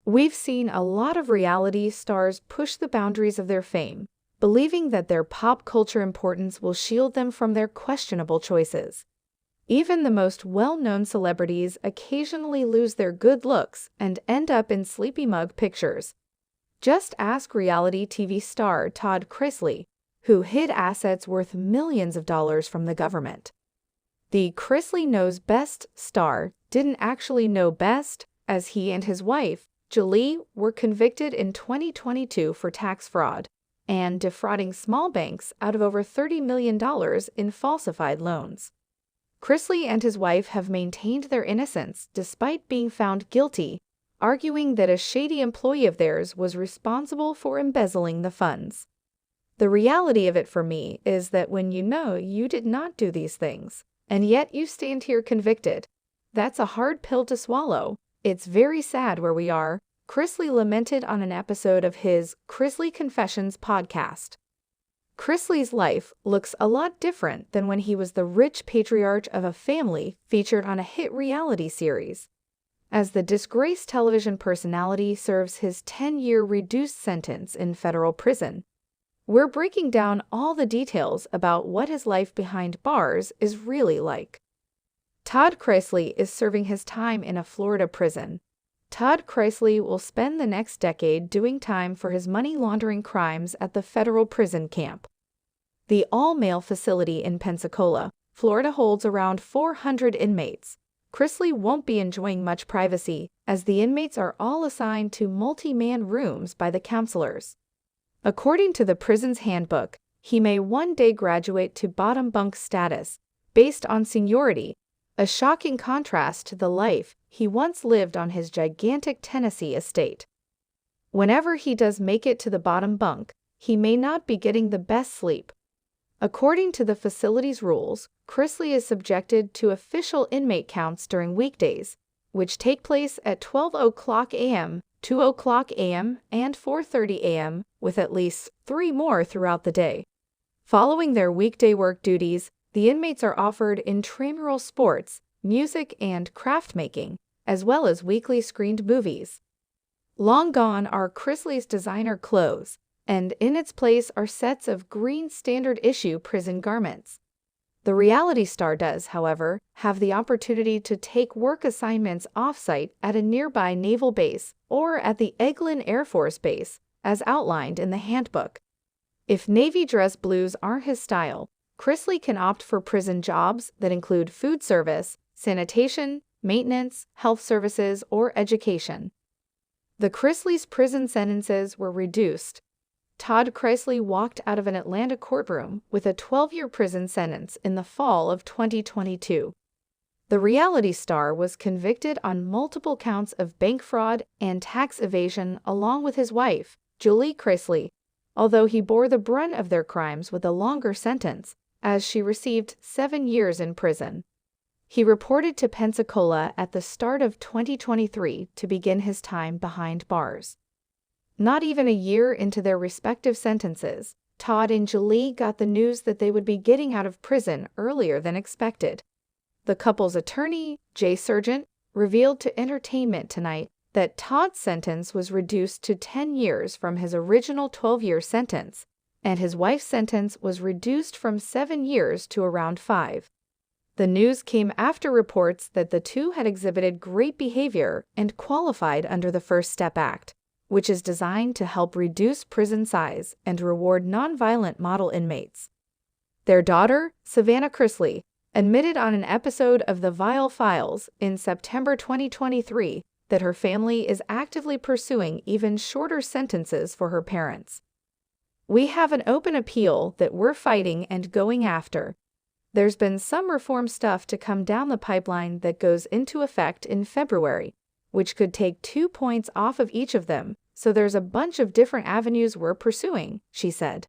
We've seen a lot of reality stars push the boundaries of their fame, believing that their pop culture importance will shield them from their questionable choices. Even the most well-known celebrities occasionally lose their good looks and end up in sleepy mug pictures. Just ask reality TV star Todd Chrisley, who hid assets worth millions of dollars from the government. The Chrisley Knows Best star didn't actually know best, as he and his wife, Julie, were convicted in 2022 for tax fraud and defrauding small banks out of over $30 million in falsified loans. Chrisley and his wife have maintained their innocence despite being found guilty, arguing that a shady employee of theirs was responsible for embezzling the funds. The reality of it for me is that when you know you did not do these things, and yet you stand here convicted, that's a hard pill to swallow. It's very sad where we are, Chrisley lamented on an episode of his Chrisley Confessions podcast. Chrisley's life looks a lot different than when he was the rich patriarch of a family featured on a hit reality series. As the disgraced television personality serves his 10-year reduced sentence in federal prison, we're breaking down all the details about what his life behind bars is really like. Todd Chrisley is serving his time in a Florida prison. Todd Chrisley will spend the next decade doing time for his money laundering crimes at the federal prison camp. The all-male facility in Pensacola, Florida holds around 400 inmates. Chrisley won't be enjoying much privacy, as the inmates are all assigned to multi-man rooms by the counselors. According to the prison's handbook, he may one day graduate to bottom bunk status, based on seniority, a shocking contrast to the life he once lived on his gigantic Tennessee estate. Whenever he does make it to the bottom bunk, he may not be getting the best sleep. According to the facility's rules, Chrisley is subjected to official inmate counts during weekdays, which take place at 12:00 a.m., 2:00 a.m., and 4:30 a.m., with at least 3 more throughout the day. Following their weekday work duties, the inmates are offered intramural sports, music, and craft making, as well as weekly screened movies. Long gone are Chrisley's designer clothes, and in its place are sets of green standard issue prison garments. The reality star does, however, have the opportunity to take work assignments off-site at a nearby naval base or at the Eglin Air Force Base, as outlined in the handbook. If navy dress blues aren't his style, Chrisley can opt for prison jobs that include food service, sanitation, maintenance, health services, or education. The Chrisley's prison sentences were reduced. Todd Chrisley walked out of an Atlanta courtroom with a 12-year prison sentence in the fall of 2022. The reality star was convicted on multiple counts of bank fraud and tax evasion along with his wife, Julie Chrisley, although he bore the brunt of their crimes with a longer sentence, as she received 7 years in prison. He reported to Pensacola at the start of 2023 to begin his time behind bars. Not even a year into their respective sentences, Todd and Julie got the news that they would be getting out of prison earlier than expected. The couple's attorney, Jay Sargent, revealed to Entertainment Tonight that Todd's sentence was reduced to 10 years from his original 12-year sentence, and his wife's sentence was reduced from 7 years to around 5. The news came after reports that the two had exhibited great behavior and qualified under the First Step Act, which is designed to help reduce prison size and reward nonviolent model inmates. Their daughter, Savannah Chrisley, admitted on an episode of The Vile Files in September 2023 that her family is actively pursuing even shorter sentences for her parents. "We have an open appeal that we're fighting and going after. There's been some reform stuff to come down the pipeline that goes into effect in February, which could take 2 points off of each of them, so there's a bunch of different avenues we're pursuing," she said.